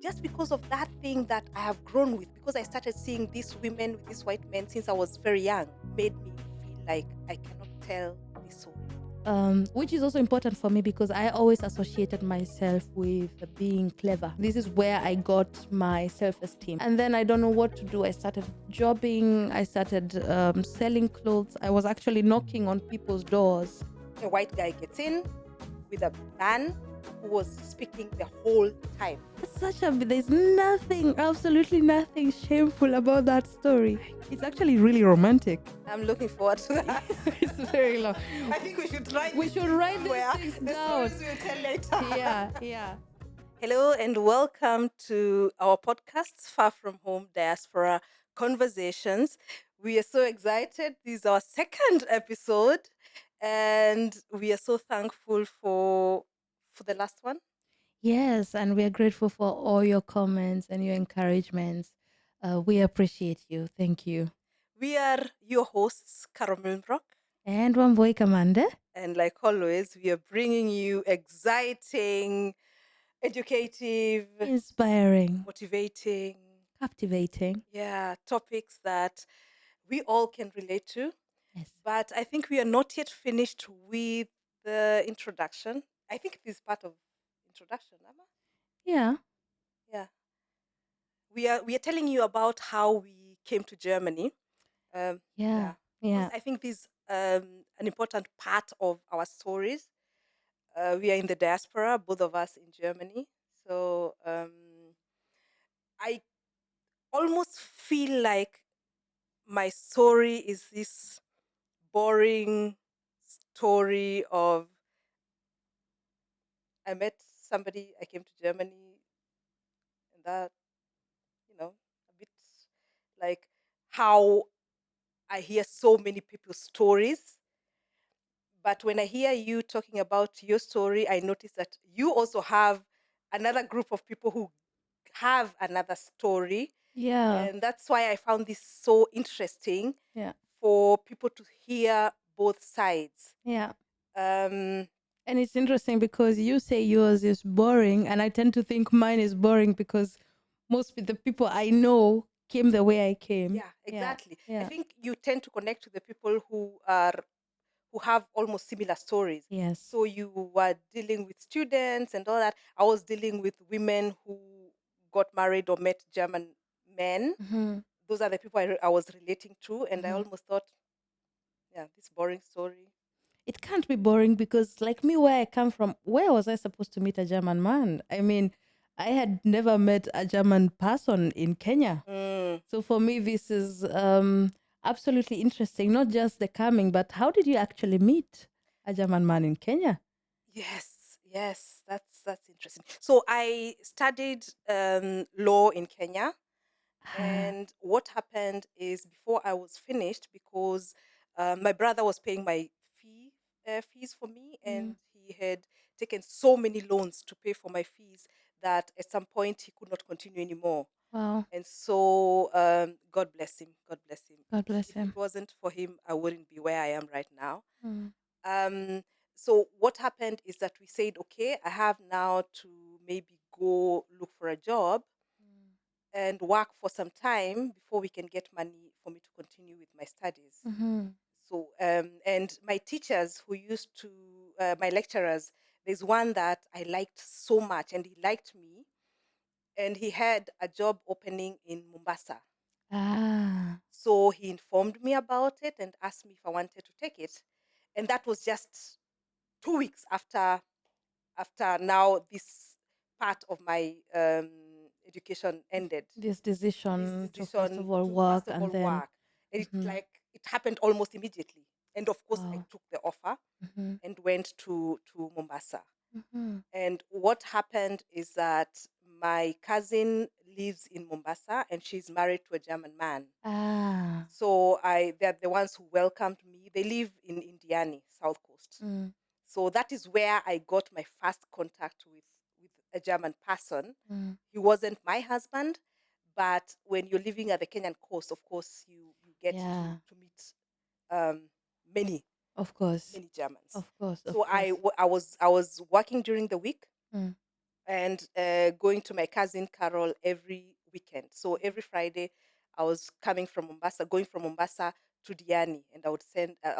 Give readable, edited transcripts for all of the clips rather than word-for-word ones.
just because of that thing that I have grown with, because I started seeing these women with these white men since I was very young, made me feel like I cannot tell this story. Which is also important for me because I always associated myself with being clever. This is where I got my self-esteem. And then I don't know what to do. I started jobbing. I started selling clothes. I was actually knocking on people's doors. A white guy gets in with a man who was speaking the whole time. There's nothing, absolutely nothing shameful about that story. It's actually really romantic. I'm looking forward to that. It's very long. I think we should write We this should thing write somewhere. these things The down. stories we'll tell later. Yeah. Hello and welcome to our podcast, Far From Home Diaspora Conversations. We are so excited. This is our second episode, and we are so thankful for the last one. Yes, and we are grateful for all your comments and your encouragements. We appreciate you. Thank you. We are your hosts, Carol Milbrock. And Wambui Commander. And like always, we are bringing you exciting, educative, Inspiring, motivating, captivating. topics that we all can relate to. Yes. But I think we are not yet finished with the introduction. I think this is part of introduction, Amma. Yeah. Yeah. We are telling you about how we came to Germany. Yeah. Because I think this is an important part of our stories. We are in the diaspora, both of us in Germany. So I almost feel like my story is this boring story of I met somebody, I came to Germany, and that, a bit like how I hear so many people's stories. But when I hear you talking about your story, I notice that you also have another group of people who have another story. Yeah. And that's why I found this so interesting Yeah. for people to hear both sides. Yeah. Um, And it's interesting because you say yours is boring, and I tend to think mine is boring because most of the people I know came the way I came. yeah, exactly. I Yeah. think you tend to connect to the people who have almost similar stories. Yes. So you were dealing with students and all that. I was dealing with women who got married or met German men. Mm-hmm. Those are the people I was relating to, and I Mhm. almost thought, yeah, this boring story. It can't be boring because, like me, where I come from, where was I supposed to meet a German man? I mean, I had never met a German person in Kenya. Mm. So for me, this is absolutely interesting. Not just the coming, but how did you actually meet a German man in Kenya? Yes, that's interesting. So I studied law in Kenya, Ah, and what happened is before I was finished, because my brother was paying my fees for me, mm, and he had taken so many loans to pay for my fees that at some point he could not continue anymore. wow. And so, God bless him. God bless him. God bless If it him. wasn't for him, I wouldn't be where I am right now. Mm, Um, so what happened is that we said, okay, I have now to maybe go look for a job and work for some time before we can get money for me to continue with my studies. mm-hmm. So, and my teachers who used to, my lecturers, there's one that I liked so much, and he liked me, and he had a job opening in Mombasa. Ah, So he informed me about it and asked me if I wanted to take it. And that was just 2 weeks after now this part of my education ended. this This decision to first decision of all to work first of and all then. work. And Mhm. it happened almost immediately. And of course I Wow. took the offer Mm-hmm. and went to Mombasa. Mm-hmm. And what happened is that my cousin lives in Mombasa and she's married to a German man. Ah. So they're the ones who welcomed me. They live in Indiani, South Coast. Mm, So that is where I got my first contact with a German person. mm. He wasn't my husband, but when you're living at the Kenyan coast, of course, you get Yeah. to meet um, many Of course. many Germans. Of course. Of So course. I was working during the week, Mm. and going to my cousin Carol every weekend. So every Friday, I was coming from Mombasa, going from Mombasa to Diani, and I'll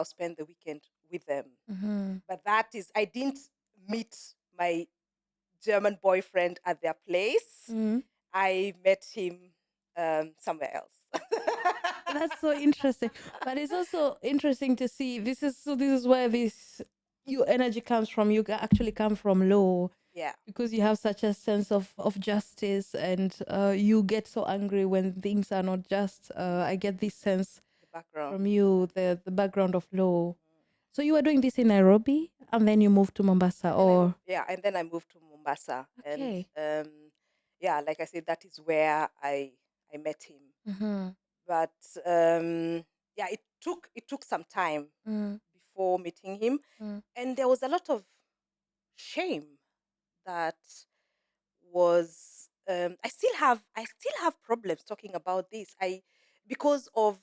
spend the weekend with them. Mm-hmm. But that is, I didn't meet my German boyfriend at their place. Mm-hmm. I met him somewhere else. That's so interesting. But it's also interesting to see this is where this your energy comes from. You actually come from low Yeah, because you have such a sense of justice, and you get so angry when things are not just. I get this sense the background. from you, the background of law. So you were doing this in Nairobi, and then you moved to Mombasa, And then I or moved, yeah, and then I moved to Mombasa, and okay. yeah, like I said, that is where I met him. Mm-hmm. But yeah, it took some time Mm, before meeting him, mm. and there was a lot of shame that was. I still have problems talking about this. Because of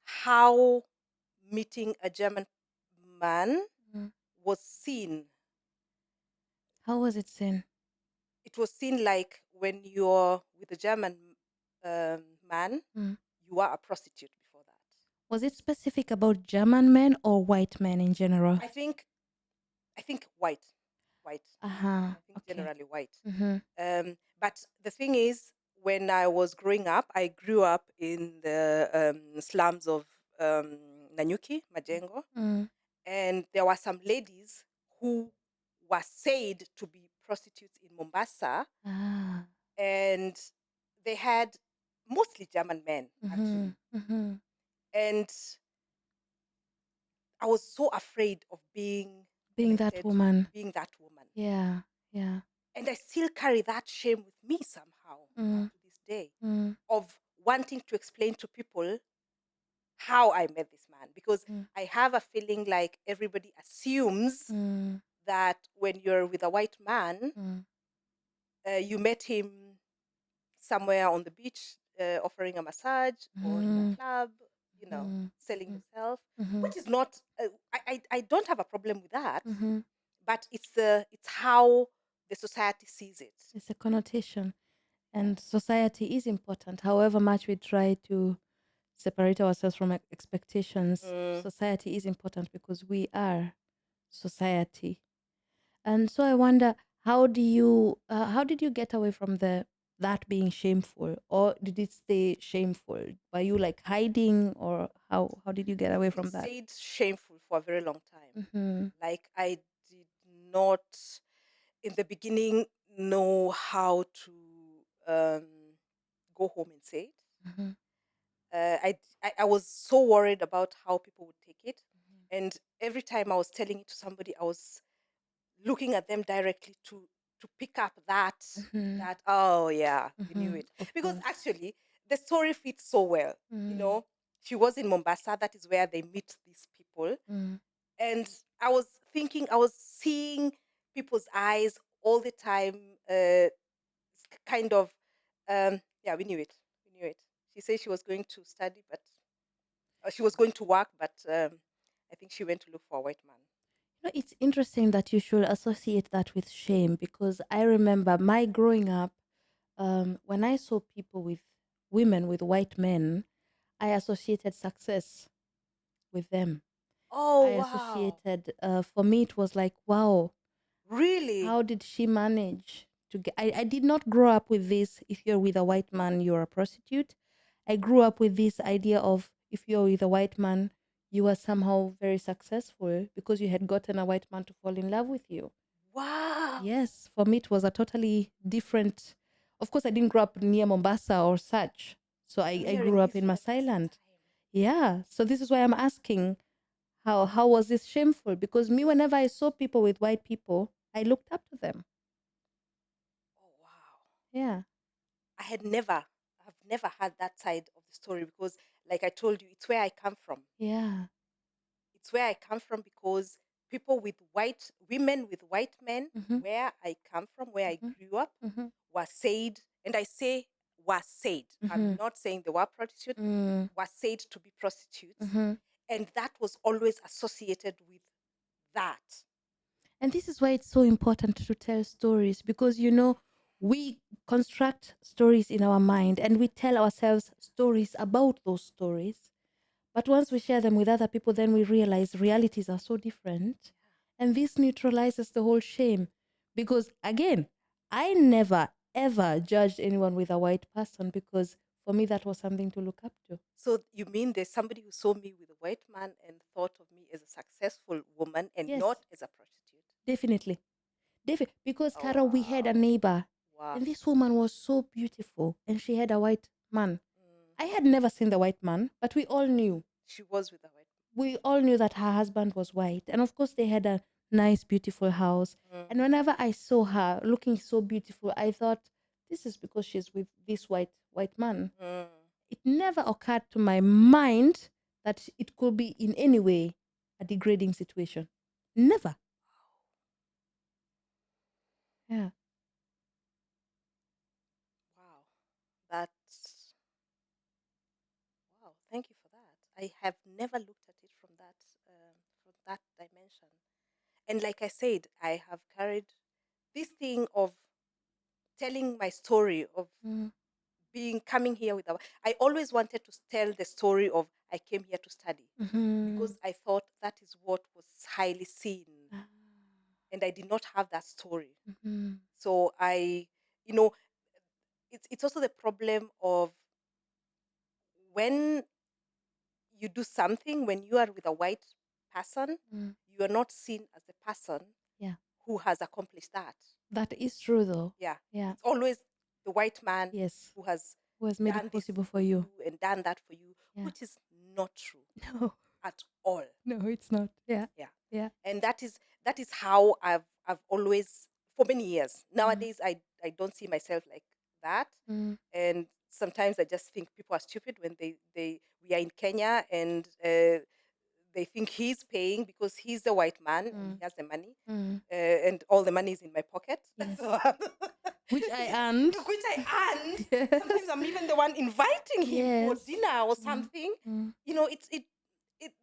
how meeting a German man Mm. was seen. How was it seen? It was seen like when you're with a German man, Mm. you are a prostitute before that. Was it specific about German men or white men in general? I think I think white. Uh-huh. I think Okay. generally white. Mm-hmm. But the thing is, when I was growing up, I grew up in the slums of Nanyuki, Majengo, Mm. and there were some ladies who were said to be prostitutes in Mombasa, Ah. and they had mostly German men Mm-hmm. actually, Mm-hmm. and I was so afraid of being Being that connected, woman. being that woman. Yeah. Yeah. And I still carry that shame with me somehow up Mm. to this day Mm. of wanting to explain to people how I met this man, because Mm. I have a feeling like everybody assumes Mm. that when you're with a white man, Mm. you met him somewhere on the beach, offering a massage, or in a Mm. club, Mm. selling himself, Mm. which is not. I don't have a problem with that, Mm. but it's how the society sees it. It's a connotation. Yeah. And society is important. However much we try to separate ourselves from expectations, Mm. society is important because we are society. And so I wonder, how did you get away from the that being shameful, or did it stay shameful? Were you like hiding, or how did you get away It from that? stayed shameful for a very long time. Mm-hmm. Like I did not, in the beginning, know how to um, go home and say it. Mm-hmm. I was so worried about how people would take it, and every time I was telling it to somebody, I was looking at them directly to pick up Mm-hmm. that, oh yeah, we knew Mm-hmm. it, Of because course. actually the story fits so well. you Mm. know she was in Mombasa. That is where they meet these people, Mm. and I was seeing people's eyes all the time, kind of, yeah, we knew it. She said she was going to study, but she was going to work, but I think she went to look for a white man. It's interesting that you should associate that with shame because I remember my growing up, when I saw people with women with white men, I associated success with them. Oh I wow, associated, for me, it was like, wow, really? how did she manage to get? I did not grow up with this. If you're with a white man, you're a prostitute. I grew up with this idea of if you're with a white man, you are somehow very successful because you had gotten a white man to fall in love with you. Wow. Yes, for me, it was a totally different. Of course, I didn't grow up near Mombasa or such. So I'm I hearing grew up this in for the Masai first land. time. Yeah. So this is why I'm asking how was this shameful? Because me, whenever I saw people with white people, I looked up to them. Oh wow. Yeah. I've never had that side of the story, because like I told you, it's where I come from. Yeah. It's where I come from, because people with white women with white men, Mm-hmm. where I come from, where I Mm-hmm. grew up, Mm-hmm. were said, and I say were said. I'm Mm-hmm. not saying they were prostitutes, Mm. were said to be prostitutes. Mm-hmm. And that was always associated with that. And this is why it's so important to tell stories, because we construct stories in our mind and we tell ourselves stories about those stories. But once we share them with other people, then we realize realities are so different. And this neutralizes the whole shame. Because again, I never ever judged anyone with a white person, because for me that was something to look up to. So you mean there's somebody who saw me with a white man and thought of me as a successful woman and Yes, not as a prostitute? definitely. Because Oh, Carol, we had a wow. neighbor, Wow. and this woman was so beautiful, and she had a white man. Mm. I had never seen the white man, but we all knew. She was with a white We all knew that her husband was white, and of course, they had a nice, beautiful house. man. And whenever I saw her looking so beautiful, I thought, this is because she's with this white man. Mm. It never occurred to my mind that it could be in any way a degrading situation. Never. Yeah. Wow. That's wow. Thank you for that. I have never looked at it from that dimension. And like I said, I have carried this thing of telling my story of Mm. being coming here with I always wanted to tell the story of I came here to study Mhm. because I thought that is what was highly seen, Ah. and I did not have that story. Mhm. So you know, it's also the problem of when you do something, when you are with a white person, Mm. you are not seen as the person Yeah. who has accomplished that. That is true, though. Yeah, Yeah. it's always the white man Yes. who has Who has made done it this possible for for you you? and done that for you, Yeah. which is not true No. at all. No, it's not. Yeah. Yeah, Yeah. and that is how I've always, for many years. Mm. Nowadays, I don't see myself like that, Mm. and sometimes I just think people are stupid when they we are in Kenya and they think he's paying because he's the white man and he Mm. has the money, Mm. and all the money is in my pocket. Yes. So, Which I earned. which I earned. Yes. Sometimes I'm even the one inviting him for Yes. dinner or Mm. something. Mm. It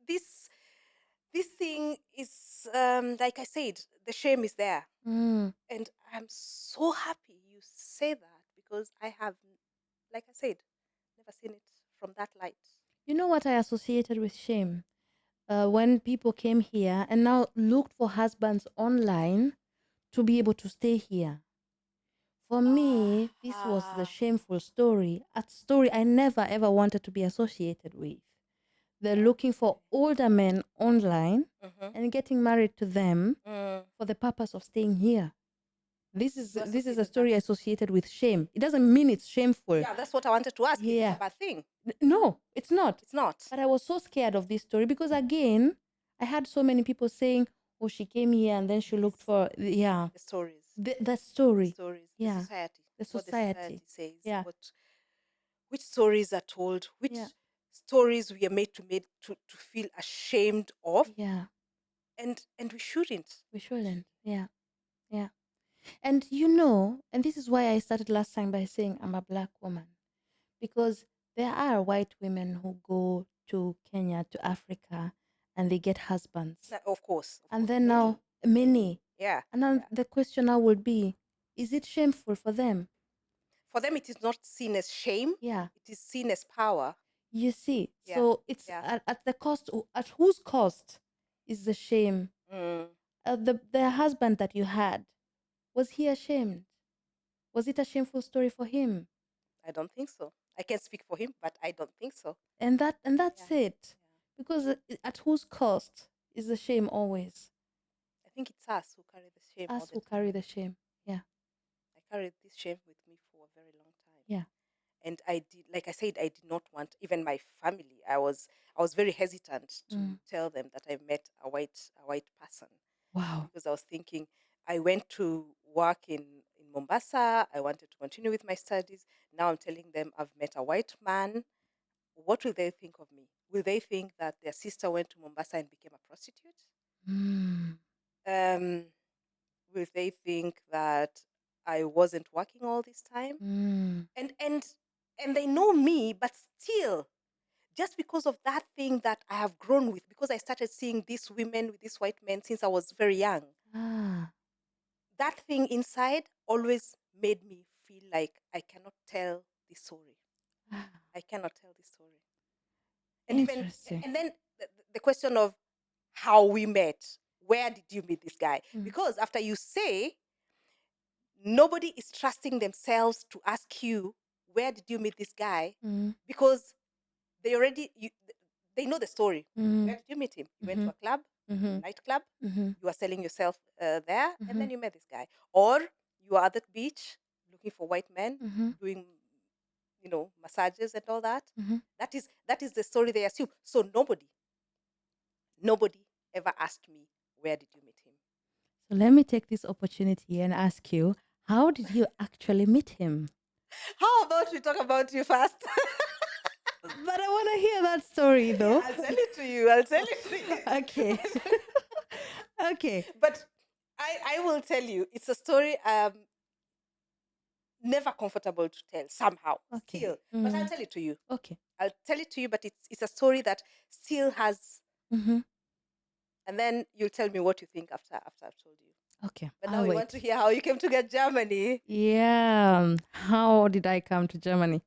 this thing is, like I said, the shame is there, Mm. and I'm so happy you say that because I have, like I said, never seen it from that light. You know what I associated with shame? When people came here and now looked for husbands online to be able to stay here. For me, this was the Ah, shameful story, a story I never ever wanted to be associated with. They're looking for older men online mm-hmm. and getting married to them Mm. for the purpose of staying here. You This is a associated that. story associated with shame. It doesn't mean it's shameful. Yeah, that's what I wanted to ask. Is it a Yeah. bad thing? No, it's not. It's not. But I was so scared of this story because again, I had so many people saying, "Oh, she came here and then she looked Yes, for yeah, the stories, the the story, stories, the yeah, society, the what the society, society says, yeah, what which stories are told, yeah, which stories we are made to feel ashamed of, yeah. and we shouldn't. We shouldn't. Yeah, yeah. And and this is why I started last time by saying I'm a black woman, because there are white women who go to Kenya, to Africa, and they get husbands. Of And course, then many, now, many. yeah, And now yeah. the question now would be, is it shameful for them? For them, it is not seen as shame; Yeah. it is seen as power. You see, Yeah, so it's yeah. at the cost, at whose cost is the shame? Mm, The husband that you had, was he ashamed? Was it a shameful story for him? I don't think so. I can't speak for him, but I don't think so. And Yeah, that's it. yeah. Because at whose cost is the shame always? I think it's us who carry the shame all Us the who time. carry the shame. Yeah, I carried this shame with me for a very long time. yeah. And I did, like I said, I did not want even my family. I was very hesitant to Mm. tell them that I met a white person Wow. because I was thinking I went to work in Mombasa. I wanted to continue with my studies. Now I'm telling them I've met a white man. What will they think of me? Will they think that their sister went to Mombasa and became a prostitute? Mm. Um, will they think that I wasn't working all this time? Mm. And they know me, but still, just because of that thing that I have grown with, because I started seeing these women with these white men since I was very young, Ah, That thing inside always made me feel like I cannot tell this story. ah, I cannot tell this story. And even, interesting. and then the question of how we met. Where did you meet this guy? Mm, Because after you say, nobody is trusting themselves to ask you, where did you meet this guy? mm, Because they already, they know the story. mm, Where did you meet him? You went to mhm, a club, a mhm, nightclub, mhm, you are selling yourself there, and mhm, then you met this guy. Or you are at the beach looking for white men mhm, doing, massages and all that. mhm. That is the story they assume. So nobody ever asked me, where did you meet him? So let me take this opportunity and ask you, how did you actually meet him? How about we talk about you first? But I want to hear that story Yeah, though. I'll tell it to you. I'll tell it to you. Okay. Okay. But I will tell you, it's a story never comfortable to tell somehow, Okay. still. But I'll Mm, tell it to you. okay. I'll tell it to you, but it's a story that still has, Mm-hmm. and then you'll tell me what you think after I've told you. Okay. But now I'll we want to wait. hear how you came to get Germany. Yeah. How did I come to Germany?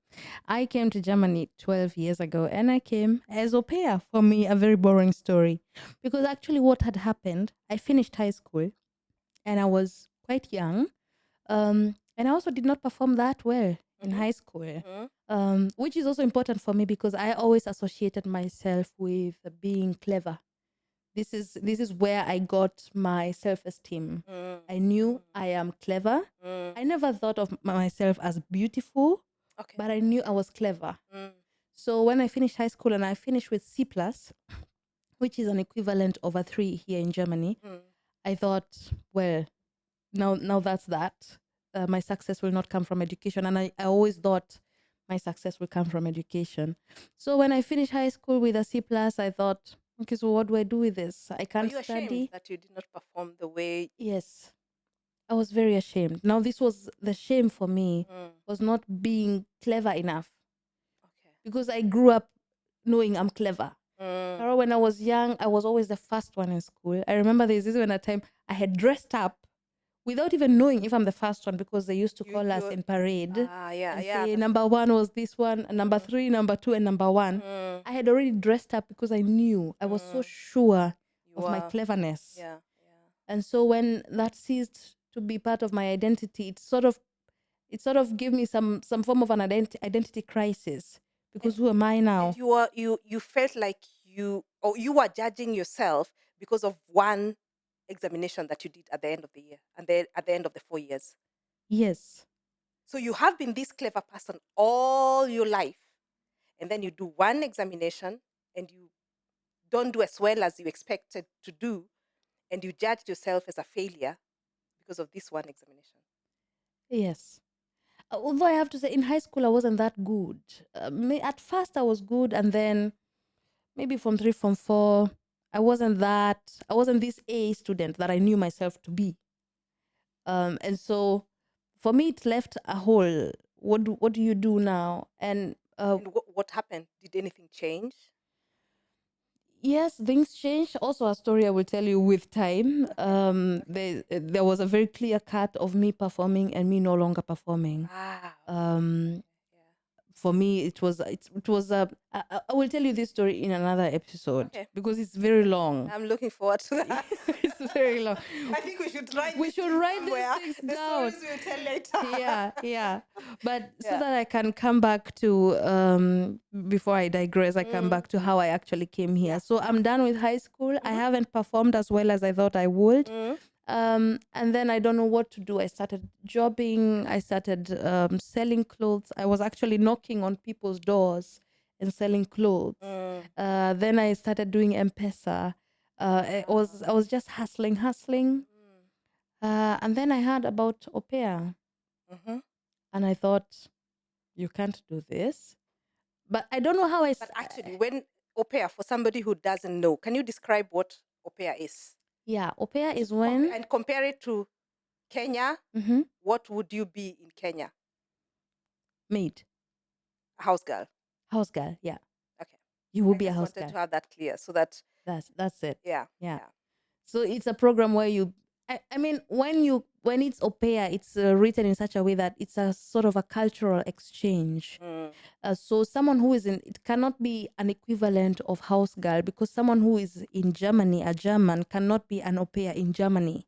I came to Germany 12 years ago and I came as au pair. For me, a very boring story. Because actually, what had happened, I finished high school and I was quite young. And I also did not perform that well in Mm-hmm. high school, Mm-hmm. which is also important for me because I always associated myself with being clever. This is where I got my self-esteem. I knew I am clever. Mm-hmm. I never thought of myself as beautiful, Okay. but I knew I was clever. Mm. So when I finished high school and I finished with C plus, which is an equivalent of a 3 here in Germany, Mm. I thought, well, now that's that. My success will not come from education, and I always thought my success will come from education. So when I finished high school with a C plus, I thought, okay, so what do I do with this? I Were can't you ashamed study. that you did not perform the way? Yes, I was very ashamed. Now this was the shame for me, Mm. was not being clever enough Okay. because I grew up knowing I'm clever. Mm. Carol, when I was young, I was always the first one in school. I remember there's this one a time I had dressed up without even knowing if I'm the first one because they used to call us You in parade yeah, and yeah, say that's number one was this one, and number mm, three, number two, and number one. mm, I had already dressed up because I knew I was so mm. sure You of my are, cleverness. yeah, And so when that ceased to be part of my identity, it sort of gave me some form of an identity crisis and because who am I and now? you felt like you were judging yourself because of one examination that you did at the end of the year and then at the end of the 4 years. Yes. So you have been this clever person all your life, and then you do one examination and you don't do as well as you expected to do, and you judge yourself as a failure because of this one examination. Yes. Although I have to say, in high school, I wasn't that good. At first, I was good, and then maybe from three, from four, I wasn't this A student that I knew myself to be. And so for me, it left a hole. What do you do now? And And what happened? Did anything change? yes, things changed. Also, a story I will tell you with time. Okay. Okay. There was a very clear cut of me performing and me no longer performing. Okay. Um, Okay. Yeah. for me it was I will tell you this story in another episode Okay. because it's very long. I'm looking forward to that. It's very long. I think we should write We these should things write these somewhere. things The down. stories we'll tell later. Yeah, yeah. But so Yeah. that I can come back to before I digress, I come back to how I actually came here. Yeah. So Yeah. I'm done with high school. I Mm-hmm. haven't performed as well as I thought I would. Mm-hmm. And then I don't know what to do. I started jobbing. I started selling clothes. I was actually knocking on people's doors and selling clothes. Mm. Then I started doing M-Pesa. I was just hustling. Mm. And then I heard about au pair, Mm-hmm. and I thought, you can't do this. But I don't know how But actually, when au pair, for somebody who doesn't know, can you describe what au pair is? yeah, au pair So is when and compare it to Kenya. mhm, What would you be in Kenya? maid, A house girl. house girl. Yeah, Okay. you will I be a just house wanted girl. to have that clear so that, That's it. yeah, Yeah. yeah. So it's a program where you I mean, when it's au pair, it's written in such a way that it's a sort of a cultural exchange. Mm. So someone who is in, it cannot be an equivalent of house girl, because someone who is in Germany, a German, cannot be an au pair in Germany.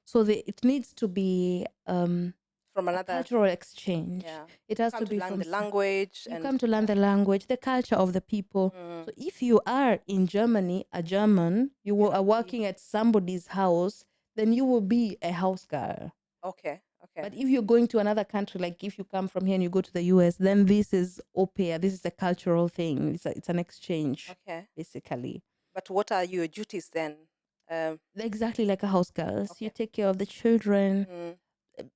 So it needs to be From a another, cultural exchange. yeah. It You has come to to be learn from the language you and come to learn yeah. the language, the culture of the people. Mm. So if you are in Germany, a German, You are cannot be. working at somebody's house, then you will be a house girl. Okay. Okay. But if you're going to another country, like if you come from here and you go to the US, then this is au pair. This is a cultural thing. It's an exchange, Okay. basically. But what are your duties then? Exactly like a house girl. So you Okay. take care of the children. Mm.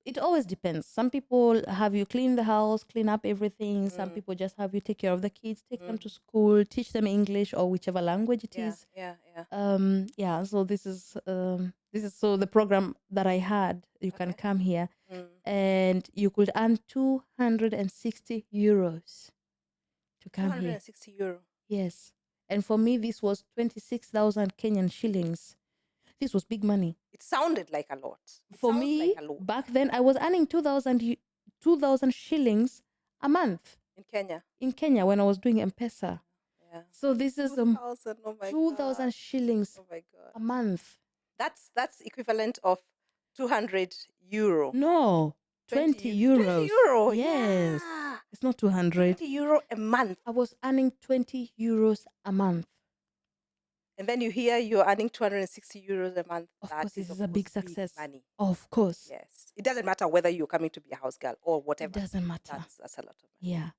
It always depends. Some people have you clean the house, clean up everything. Some Mm. people just have you take care of the kids, take them Mm. to school, teach them English or whichever language it Yeah. is. Yeah. Yeah. Yeah, so this is so the program that I had. You can Okay. come here Mm. and you could earn 260 euros to Two come hundred here. and sixty euro. Yes. And for me, this was 26,000 Kenyan shillings. This was big money. It sounded like a lot. It For sounds like me, a lot back then, I was earning 2,000 shillings a month in Kenya. in Kenya when I was doing M-Pesa. Yeah. So this is 2,000. Oh my God. 2,000 shillings Oh my God. a month. That's equivalent of 200 euro. No, 20 20 20 euros. euro. Yes. Yeah. It's not 200. 20 euro a month. I was earning 20 euros a month. And then you hear you're earning 260 euros a month. Of That course, is, this of is a course, big big success. money. Of course. Yes. It doesn't matter whether you're coming to be a house girl or It whatever. doesn't matter. That's a lot of money. Yeah. Yeah.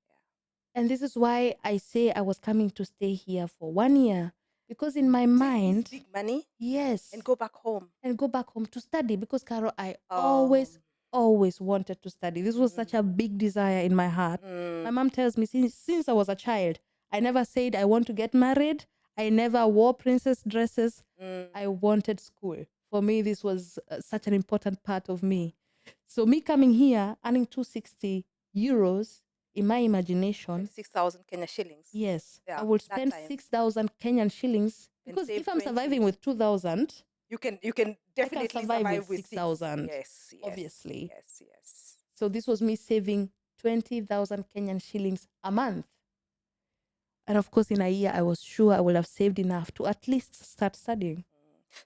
And this is why I say I was coming to stay here for 1 year. Because in my Take this mind, big money and yes, go back home. and go back home to study. Because, Carol, I Um, always wanted to study. This was such a big desire in my heart. My mm, mom tells me since I was a child, I never said I want to get married. I never wore princess dresses. mm. I wanted school. For me, this was such an important part of me. So me coming here, earning 260 euros, in my imagination, 26,000 Kenya shillings. yes, I Yeah, will that spend time. 6,000 Kenyan shillings, And because save if I'm 20. surviving with 2,000, You can I can definitely survive with survive with 6. 6,000, Yes, yes, obviously. yes, yes. So this was me saving 20,000 Kenyan shillings a month. And of course, in a year, I was sure I will have saved enough to at least start studying.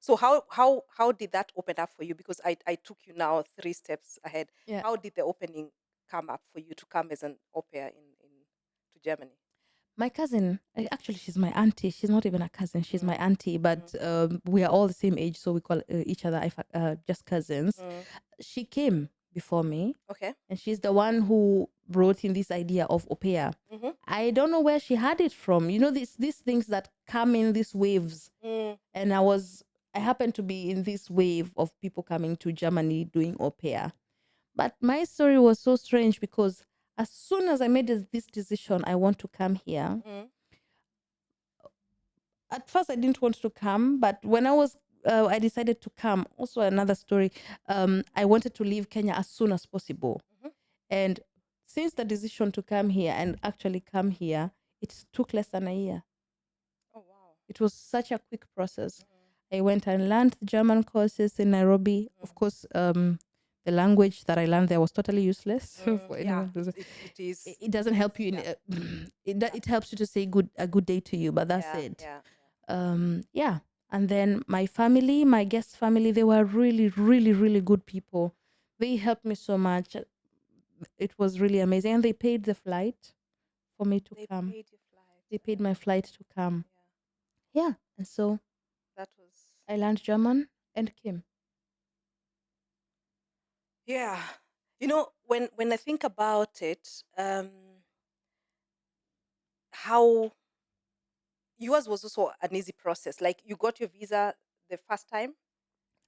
So how did that open up for you? Because I took you now 3 steps ahead. Yeah. How did the opening come up for you to come as an au pair in to Germany? My cousin, actually, she's my auntie. She's not even a cousin. She's my Mm, auntie, but we are all the same age, so we call each other just cousins. mm. She came before me, Okay. and she's the one who brought in this idea of au pair. Mm-hmm. I don't know where she had it from. You know, these things that come in these waves. Mm. And I happened to be in this wave of people coming to Germany doing au pair. But my story was so strange because as soon as I made this decision, I want to come here. Mm. At first, I didn't want to come, but when I decided to come. Also, another story. I wanted to leave Kenya as soon as possible, Mm-hmm. and since the decision to come here and actually come here, it took less than a year. Oh wow. It was such a quick process. Mm. I went and learned the German courses in Nairobi. Of course, the language that I learned there was totally useless for Yeah, anyone. it is. It doesn't help you in Yeah, it helps you to say a good day to you, but that's yeah, it. yeah. Yeah. And then my family, my guest family, they were really, really, really good people. They helped me so much. It was really amazing, and they paid the flight for me to They come. paid your flight. They paid my flight to come. Yeah, Yeah, and so that was. I learned German and came. Yeah, when I think about it, how yours was also an easy process. Like you got your visa the first time.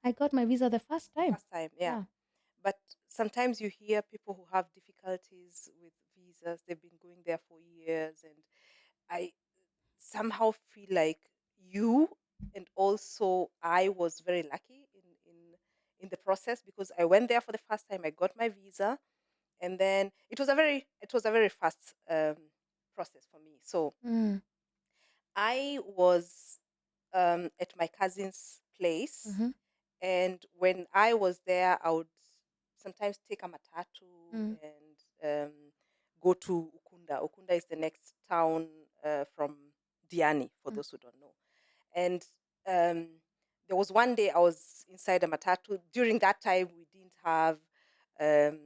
I got my visa the first The time. first time, yeah. Yeah. But sometimes you hear people who have difficulties with visas. They've been going there for years, and I somehow feel like you and also I was very lucky in the process because I went there for the first time. I got my visa, and then it was a very fast process for me. So Mm. I was at my cousin's place, Mm-hmm. And when I was there, I would sometimes take a matatu Mm. and go to Ukunda. Ukunda is the next town from Diani, for Mm. those who don't know. And um, there was one day I was inside a matatu. During that time, we didn't have um,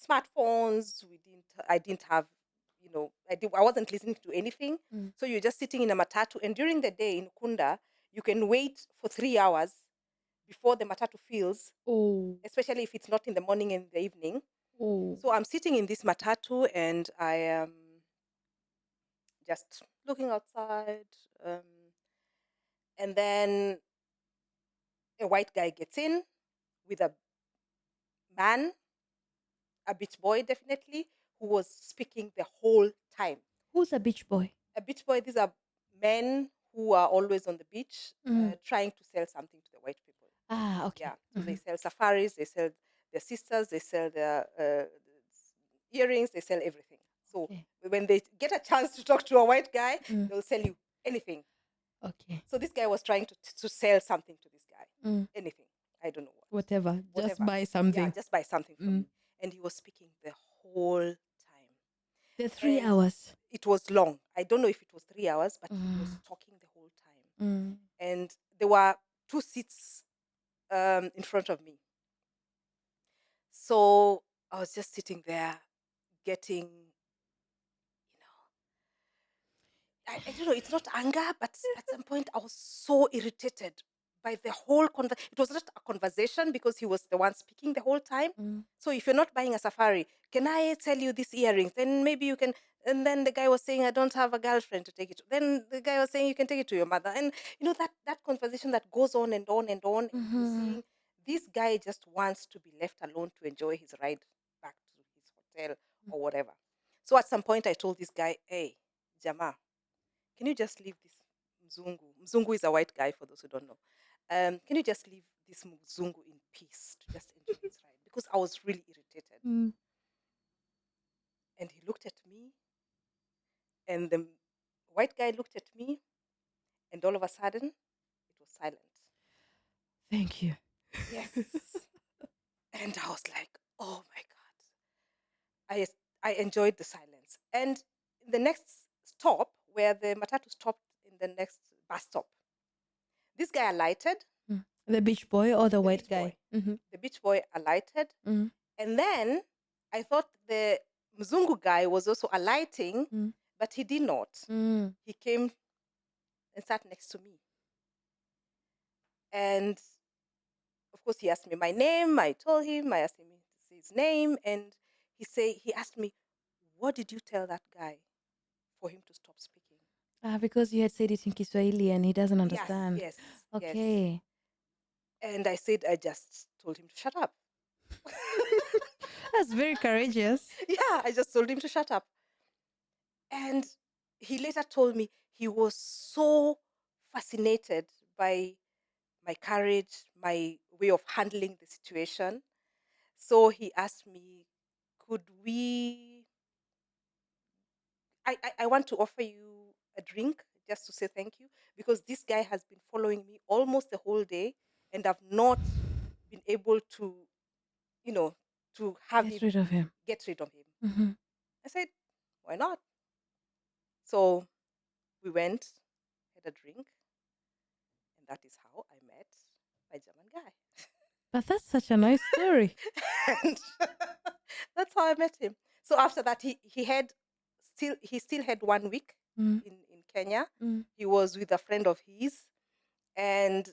smartphones. I didn't have, I wasn't listening to anything. Mm. So you're just sitting in a matatu. And during the day in Ukunda, you can wait for 3 hours before the matatu fills, Oh. especially if it's not in the morning and the evening. Oh. So I'm sitting in this matatu and I am just looking outside. Um, and then a white guy gets in with a man, a beach boy definitely, who was speaking the whole time. Who's a beach boy? A beach boy, these are men who are always on the beach Mm. trying to sell something to the white people. Ah, okay. Yeah, so they sell safaris, they sell their sisters, they sell their earrings, they sell everything. So Okay. when they get a chance to talk to a white guy, Mm. they'll sell you anything. Okay. So this guy was trying to sell something to this guy, Mm. anything. I don't know what. Whatever. Just Whatever. buy Yeah, something. just buy something from Mm. me. And he was speaking the whole time. The 3 hours. It was long. I don't know if it was 3 hours, but he was Mm. talking the whole time. Mm. And there were two seats in front of me. So I was just sitting there getting, I don't know, it's not anger, but at some point I was so irritated by the whole conversation. It was not a conversation because he was the one speaking the whole time. Mm. So if you're not buying a safari, can I sell you these earrings? Then maybe you can. And then the guy was saying, I don't have a girlfriend to take it to. Then the guy was saying, you can take it to your mother. And that conversation that goes on and on and on. And you're Mm-hmm. seeing this guy just wants to be left alone to enjoy his ride back to his hotel or whatever. So at some point I told this guy, hey, Jama, can you just leave this Mzungu? Mzungu is a white guy, for those who don't know. Can you just leave this Mzungu in peace to just enjoy his ride? Because I was really irritated. Mm. And he looked at me, and the white guy looked at me, and all of a sudden, it was silent. Thank you. Yes. And I was like, oh my God. I enjoyed the silence. And the next stop, where the matatu stopped in the next bus stop, this guy alighted, Mm. The beach boy or the the white beach guy? boy. Mm-hmm. The beach boy alighted. Mm. And then I thought the Mzungu guy was also alighting, Mm. but he did not. Mm. He came and sat next to me. And of course, he asked me my name. I told him, I asked him to say his name. And he asked me, what did you tell that guy for him to stop speaking? Ah, because you had said it in Kiswahili and he doesn't Yes, understand. yes, yes. Okay. And I said, I just told him to shut up. That's very courageous. Yeah, I just told him to shut up. And he later told me he was so fascinated by my courage, my way of handling the situation. So he asked me, could we, I want to offer you a drink just to say thank you, because this guy has been following me almost the whole day and I've not been able to, you know, to have Get him rid of him. get rid of him. Mm-hmm. I said, why not? So we went, had a drink, and that is how I met my German guy. But that's such a nice story. And that's how I met him. So after that, he still had 1 week Mm. in Kenya. Mm. He was with a friend of his, and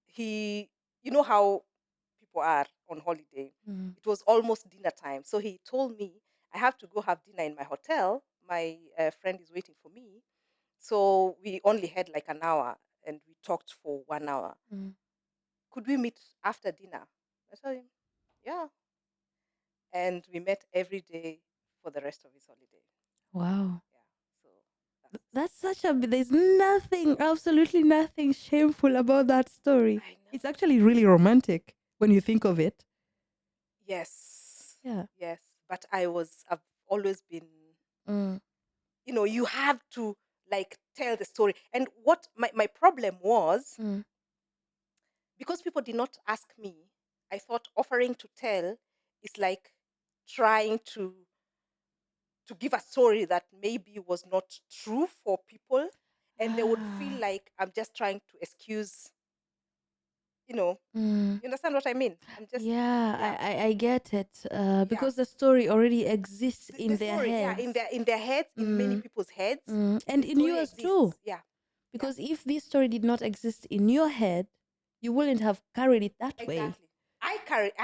he, you know how people are on holiday. Mm. It was almost dinner time, so he told me I have to go have dinner in my hotel. My friend is waiting for me, so we only had like an hour, and we talked for 1 hour. Mm. Could we meet after dinner? I told him, yeah. And we met every day for the rest of his holiday. Wow. Yeah. So that's the That's such a. There's nothing, absolutely nothing shameful about that story. story. I It's know. actually really romantic when you think of it. Yes. Yeah. Yes. But I've always been, Mm. you have to like tell the story. And what my problem was, Mm. because people did not ask me, I thought offering to tell is like trying to give a story that maybe was not true for people, and they would feel Ah. like I'm just trying to excuse, you know, Mm. you understand what I mean? I'm just, Yeah, yeah, I get it. yeah. Because the story already exists The in their story, yeah, heads. in their heads, in many Mm. people's heads, Mm. And the in story yours too. exists. Yeah, yeah, Because if this story did not exist in your head, you wouldn't have carried it that way. exactly.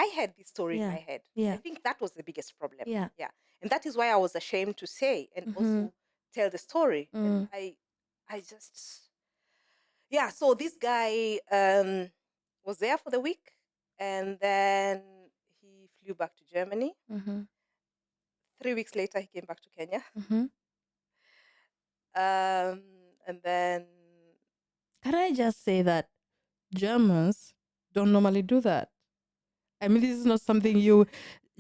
I had this story in Yeah. my head. I Yeah. think that was the biggest problem. Yeah. Yeah, and that is why I was ashamed to say and Mm-hmm. also tell the story. And Mm. I just, yeah. So this guy was there for the week, and then he flew back to Germany. Mm-hmm. 3 weeks later, he came back to Kenya, Mm-hmm. and then Can I just say that Germans don't normally do that? I mean, this is not something you.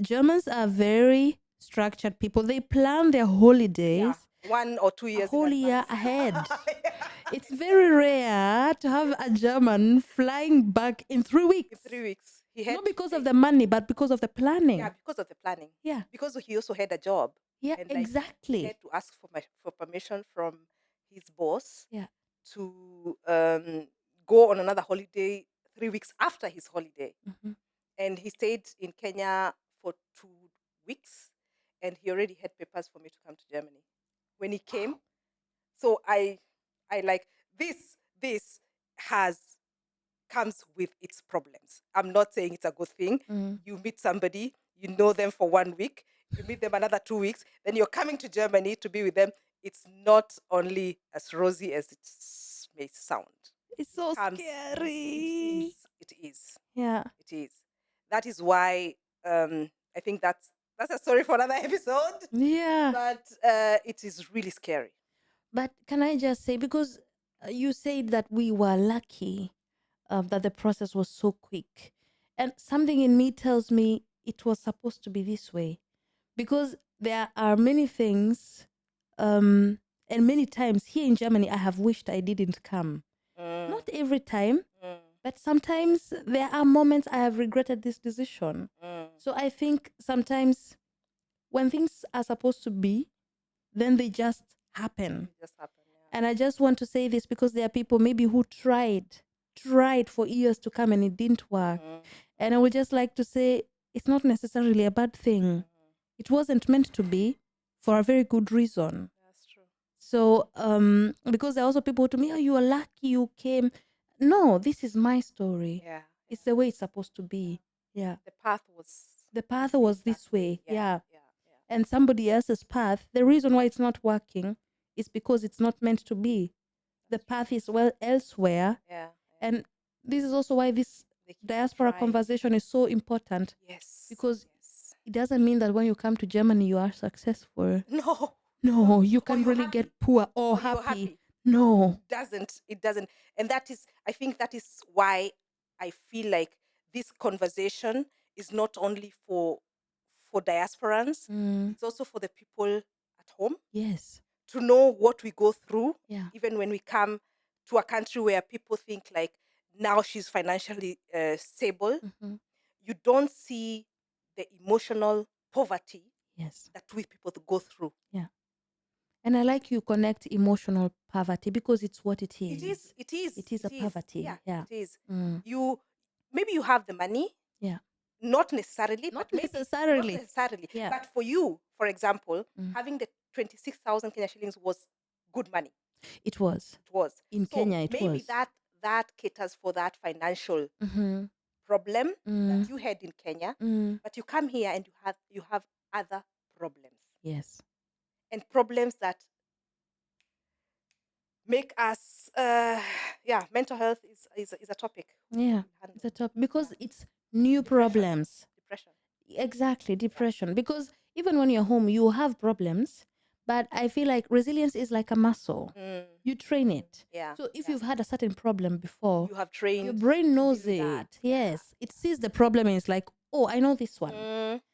Germans are very structured people. They plan their yeah, holidays 1 or 2 years in whole year advance. ahead. Yeah. It's very rare to have a German flying back in 3 weeks. In 3 weeks, he had Not to because of take, the money, but because of the yeah, planning. because of the planning, Yeah. because he also had a job, Yeah, and like he exactly. had to ask for permission from his boss Yeah. to go on another holiday 3 weeks after his holiday, Mm-hmm. and he stayed in Kenya for 2 weeks, and he already had papers for me to come to Germany when he came. So I like this has comes with its problems. I'm not saying it's a good thing. Mm. You meet somebody, you know them for 1 week, you meet them another 2 weeks, then you're coming to Germany to be with them. It's not only as rosy as it may sound. It's It so comes, it scary. is, it is, Yeah. it is. That is why I think that's a story for another episode. Yeah. But it is really scary. But can I just say, because you said that we were lucky that the process was so quick. And something in me tells me it was supposed to be this way. Because there are many things, and many times here in Germany, I have wished I didn't come. Mm, Not every time, mm, but sometimes there are moments I have regretted this decision. mm. So I think sometimes when things are supposed to be, then they just happen. It just happened. And I just want to say this because there are people maybe who tried for years to come and it didn't Yeah. work. And I would just like to say it's not necessarily a bad thing. It wasn't meant to be for a very good reason. That's true. So, because there are also people who to me, oh, you are lucky you came. No, this is my story. Yeah. It's the way it's supposed to be. Yeah. The path was The path this was that this way. Yeah. Yeah. Yeah. And somebody else's path, the reason why it's not working is because it's not meant to be. The path is well elsewhere. Yeah. And this is also why this They keep on diaspora trying. conversation is so important, Yes. because Yes. it doesn't mean that when you come to Germany you are successful. No. No, you Or can you're really happy. get poor or Or you're happy. happy. No. Doesn't. It doesn't. And that is. I think that is why I feel like this conversation is not only for diasporans. Mm, It's also for the people at home yes. to know what we go through, Yeah. even when we come to a country where people think like now she's financially stable. Hmm. You don't see the emotional poverty Yes. that we people go through. Yeah. And I like you connect emotional poverty because it's what it It is, is. it is, It is a it is. Yeah, poverty. Yeah. it is. Mm, You maybe you have the money, yeah. not necessarily, but Not maybe not necessarily. necessarily. Yeah. But for you, for example, Mm. having the 26,000 Kenya shillings was good money. It was. It was. In So Kenya, it maybe was. that caters for that financial Mm-hmm. problem that Mm, you had in Kenya, mm. but you come here and you have other problems, Yes. and problems that make us yeah, mental health is a topic Yeah. we handle. It's a top Yeah. because it's new Depression. problems. Depression. Exactly, depression. Because even when you're home, you have problems, but I feel like resilience is like a muscle. Mm, You train mm, it. yeah. So if Yeah. you've had a certain problem before, You have your trained brain to knows deal with that. it. Yeah. Yes. It sees the problem and it's like, oh, I know this one.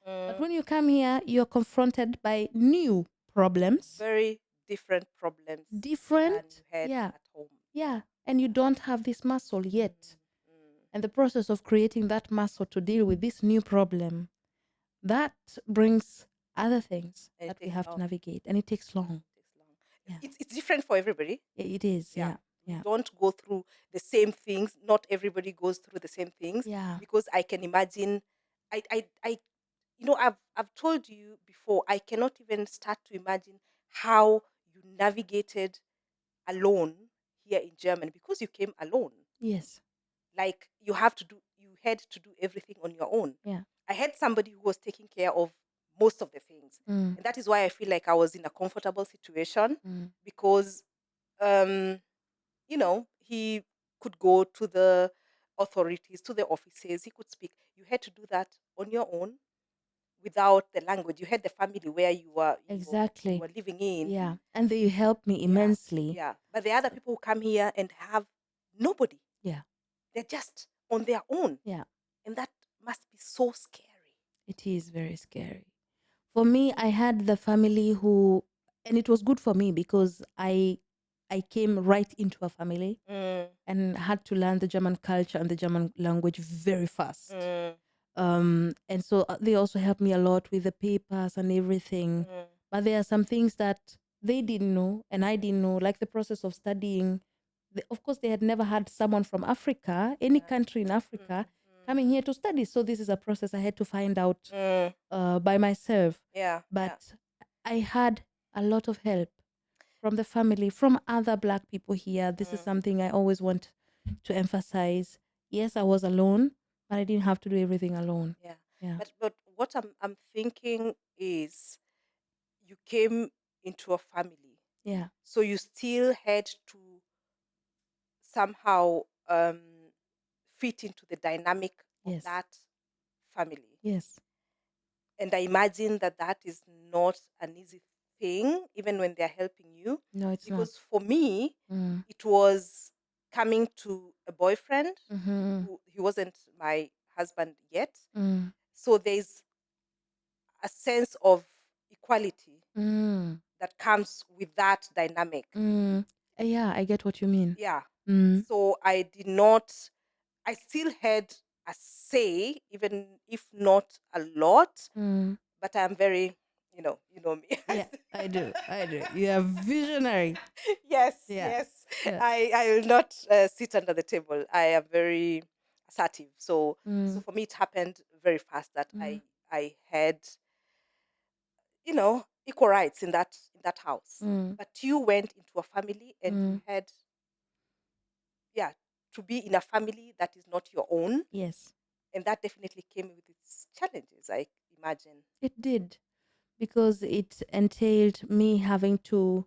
But when you come here, you're confronted by new problems, Very different problems than different. you had Yeah. at home. Yeah. And you don't have this muscle yet. Mm, mm. And the process of creating that muscle to deal with this new problem, that brings other things And it that we takes have to long. navigate. And it takes long. It takes long. Yeah. It's different for everybody. It is. Yeah. Yeah. We Yeah. don't go through the same things. Not everybody goes through the same things, Yeah. because I can imagine, I I've told you before, I cannot even start to imagine how you navigated alone here in Germany, because you came alone. Yes. Like you had to do everything on your own. Yeah. I had somebody who was taking care of most of the things. Mm. And that is why I feel like I was in a comfortable situation, Mm. because um, he could go to the authorities, to the offices, he could speak. You had to do that on your own without the language. You had the family where you Exactly. were living in. Yeah. And they help me Yeah. immensely. Yeah. But the other So, people who come here and have nobody. yeah. They're just on their own. Yeah. And that must be so scary. It is very scary. For me, I had the family who, and it was good for me because I came right into a family Mm, and had to learn the German culture and the German language very fast. mm, And so they also helped me a lot with the papers and everything. mm, But there are some things that they didn't know and I didn't know, like the process of studying. Of course, they had never had someone from Africa, any yeah. country in Africa, Mm, coming here to study. So this is a process I had to find out mm, by myself. yeah. Yeah. But I had a lot of help from the family, from other Black people here. This is Mm, something I always want to emphasize. Yes, I was alone, but I didn't have to do everything alone. yeah. Yeah. But what I'm thinking is, you came into a family, Yeah. so you still had to somehow fit into the dynamic of Yes. that family. Yes. And I imagine that that is not an easy thing, even when they're helping you. No, it's not. Because for me, Mm. it was coming to a boyfriend Mm-hmm. who he wasn't my husband yet. Mm. So there's a sense of equality Mm. that comes with that dynamic. Mm. Yeah, I get what you mean. Yeah. Mm. So I still had a say, even if not a lot, Mm. but I'm very, you know me. Yeah, I do. I do. You are visionary. Yes, Yeah. yes. Yeah. I will not sit under the table. I am very assertive. So Mm. for me, it happened very fast that Mm. I had, equal rights in that house. Mm. But you went into a family and you Mm. had, yeah, to be in a family that is not your own, Yes, and that definitely came with its challenges, I imagine. it did because it entailed me having to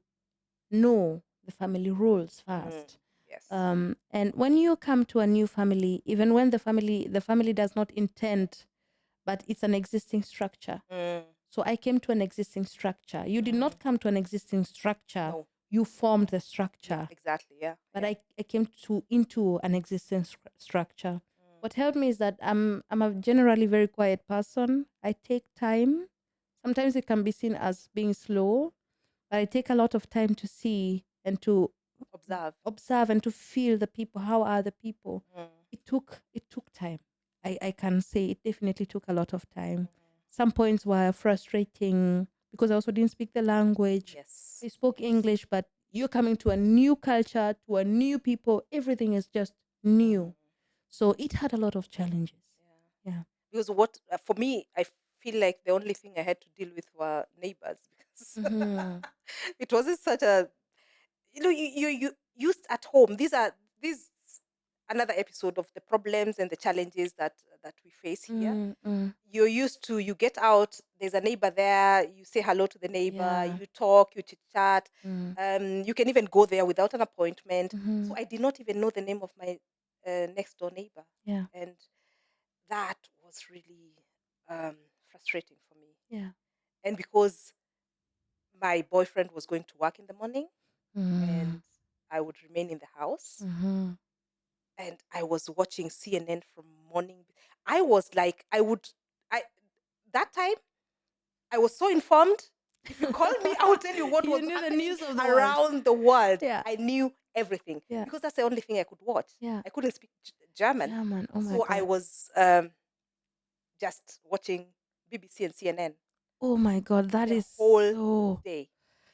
know the family rules Mm, first. yes. And when you come to a new family, even when the family does not intend, but it's an existing structure. Mm, So I came to an existing structure. You did mm, not come to an existing structure. no. You formed the Yeah, structure. exactly. Yeah, But yeah. I came to into an existing structure. Mm, What helped me is that I'm a generally very quiet person. I take time. Sometimes it can be seen as being slow, but I take a lot of time to see and to observe. observe and to feel the people. How are the people? Mm, It took time. I can say it definitely took a lot of time. mm. Some points were frustrating because I also didn't speak the language. Yes. They spoke Yes. English, but you're coming to a new culture, to a new people. Everything is just Mm, new. So it had a lot of challenges. yeah. Yeah. Because what for me, I feel like the only thing I had to deal with were neighbors, because Mm-hmm. it wasn't such a, you used at home. These another episode of the problems and the challenges that we face here. Mm-hmm. You're used to, you get out, there's a neighbor there, you say hello to the neighbor, Yeah. you talk, you chit chat. Mm-hmm. You can even go there without an appointment. Mm-hmm. So I did not even know the name of my next door neighbor, Yeah. and that was really frustrating for me. Yeah. And because my boyfriend was going to work in the morning Mm-hmm. and I would remain in the house, Mm-hmm. and I was watching CNN from morning. I was like, I that time I was so informed. If you call me, I will tell you what You was knew the happening news of the world. around the world. Yeah. I knew everything, Yeah. because that's the only thing I could watch. Yeah. I couldn't speak German, German. Oh my so I God. was just watching BBC and CNN Oh my God. That the is whole so. day.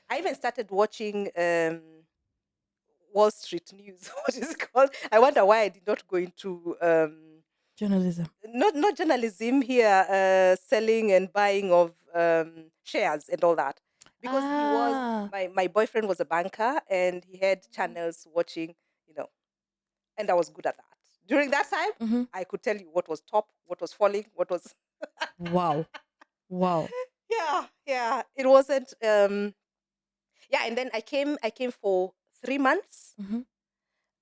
I even started watching Wall Street News. What is it called? I wonder why I did not go into Journalism. not journalism here, selling and buying of shares and all that, because he was Ah. my boyfriend was a banker and he had channels watching, you know, and I was good at that. During that time, Mm-hmm. I could tell you what was top, what was falling, what was Wow. Wow. yeah. It wasn't yeah, and then I came for 3 months. Mm-hmm.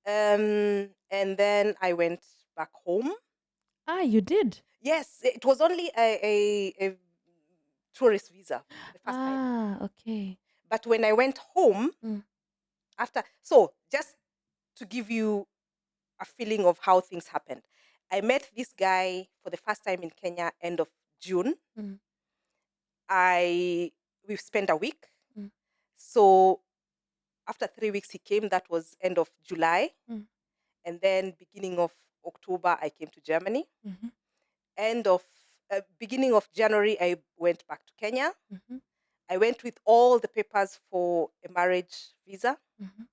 And then I went back home. Ah, you did. Yes, it was only a tourist visa the first time. Ah, okay. But when I went home Mm. after, so just to give you a feeling of how things happened, I met this guy for the first time in Kenya end of June. Mm. We've spent a week. Mm. So after 3 weeks he came, that was end of July. Mm. And then beginning of October I came to Germany. Mm-hmm. End of beginning of January I went back to Kenya. Mm-hmm. I went with all the papers for a marriage visa, Mm-hmm.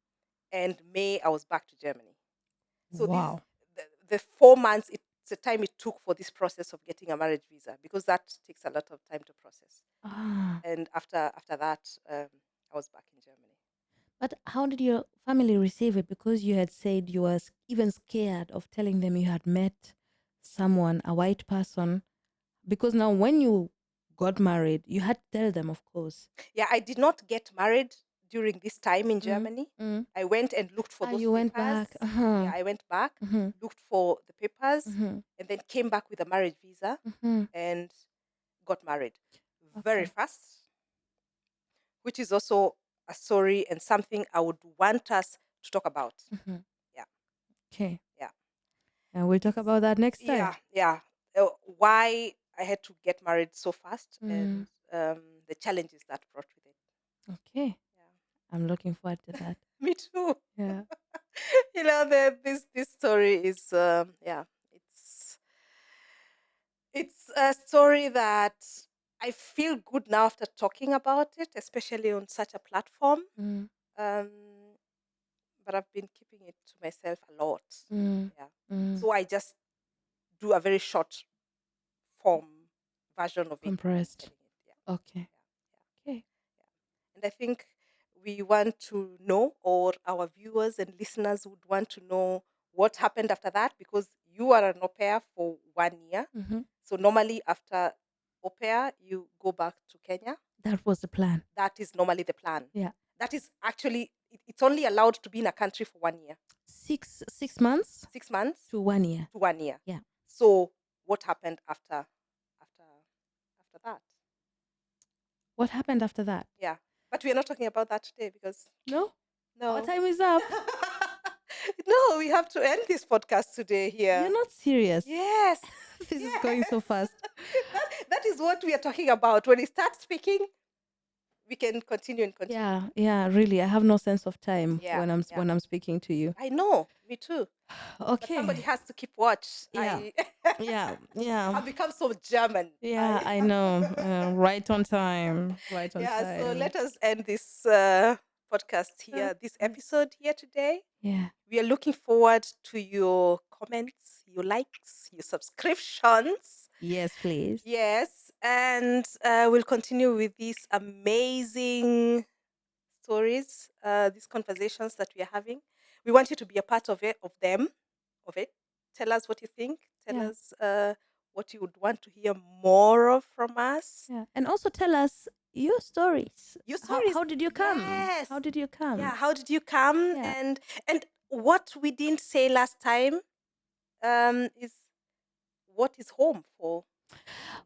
and May I was back to Germany. So this is Wow. the 4 months. It's the time it took for this process of getting a marriage visa, because that takes a lot of time to process. Ah. And after that, I was back in Germany. But how did your family receive it? Because you had said you were even scared of telling them you had met someone, a white person. Because now, when you got married, you had to tell them, of course. Yeah, I did not get married during this time in Mm. Germany. Mm. I went and looked for Ah, those you went papers. back. Uh-huh. Yeah, I went back, Mm-hmm. looked for the papers, Mm-hmm. and then came back with a marriage visa Mm-hmm. and got married very Okay. fast, which is also a story and something I would want us to talk about. Mm-hmm. Yeah, Okay. yeah, And we'll talk about that next time. yeah. Why I had to get married so fast, and Mm. the challenges that brought with it. Okay. Yeah, I'm looking forward to that. me too. Yeah. This story is yeah, it's a story that I feel good now after talking about it, especially on such a platform. Mm. Um, but I've been keeping it to myself a lot. Mm. Yeah. Mm. So I just do a very short form version of it and Compressed. telling it. Yeah. Okay. Yeah. Okay. Yeah. And I think we want to know, or our viewers and listeners would want to know what happened after that, because you are an au pair for 1 year. Mm-hmm. So normally after au pair, you go back to Kenya. That was the plan. That is normally the plan. Yeah. That is actually, it's only allowed to be in a country for 1 year. 6 months 6 months to 1 year. to 1 year. Yeah. So what happened after that? What happened after that? Yeah. But we are not talking about that today, because No? Our no. time is up. No, we have to end this podcast today You're here. not serious. Yes. This is going so fast. That is what we are talking about. When we start speaking, we can continue and continue. Yeah, yeah, really. I have no sense of time Yeah, yeah. when I'm speaking to you. I know, me too. But somebody Okay. has to keep watch. Yeah. Yeah. Yeah. I've become so German. Yeah, I know. Right on time. Right on Yeah, so time. let us end this podcast here, this Okay. episode here today. Yeah. We are looking forward to your comments, your likes, your subscriptions. Yes, please. Yes, and we'll continue with these amazing stories, these conversations that we are having. We want you to be a part of it, of it. Tell us what you think. Tell Yeah. us what you would want to hear more of from us. Yeah. And also tell us your stories. Your How stories. how did you come? Yes. How did you come? Yeah. How did you come? Yeah. And what we didn't say last time is, what is home for?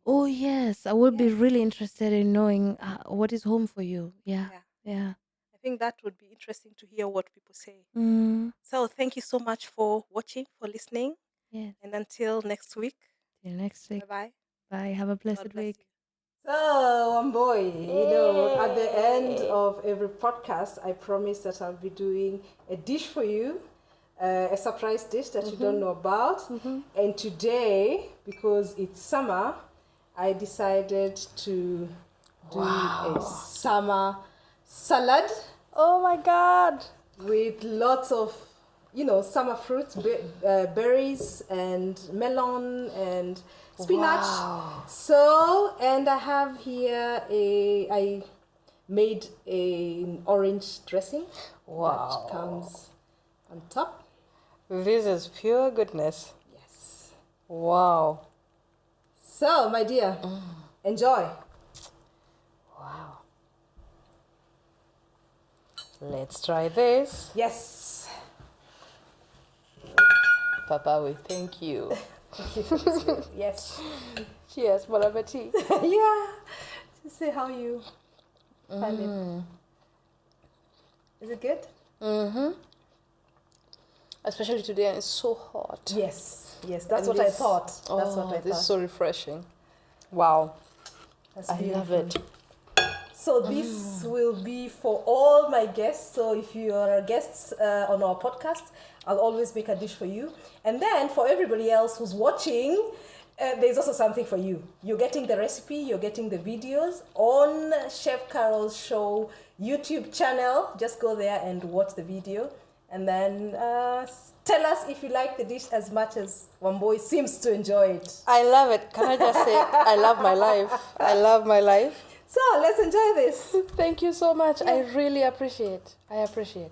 Oh yes, I would be Yes. really interested in knowing what is home for you. Yeah. Yeah. Yeah. I think that would be interesting to hear what people say. Mm, So thank you so much for watching, for listening. yes. And until next week, Till next week. bye bye. Bye. Have a God blessed bless week. you. So, Wambui, at the end of every podcast, I promise that I'll be doing a dish for you, a surprise dish that you don't know about. And today, because it's summer, I decided to do a summer salad. Oh my God. With lots of, summer fruits, berries and melon and spinach. Wow. So, and I have here I made an orange dressing that comes on top. This is pure goodness. Yes. Wow. So, my dear, enjoy. Wow. Let's try this. Yes. Papa, we thank you. Yes. Cheers, bon appetit. Yeah. Just say how you find it. Is it good? Mm-hmm. Especially today, it's so hot. Yes. Yes, that's And what I this- thought. That's what I This is thought. so refreshing. Wow. That's I love beautiful. it. So this will be for all my guests. So if you are guests on our podcast, I'll always make a dish for you. And then for everybody else who's watching, there's also something for you. You're getting the recipe, you're getting the videos on Chef Carol's show YouTube channel. Just go there and watch the video. And then tell us if you like the dish as much as Wambui seems to enjoy it. I love it. Can I just say, I love my life. I love my life. So let's enjoy this. Thank you so much. I really appreciate. I appreciate.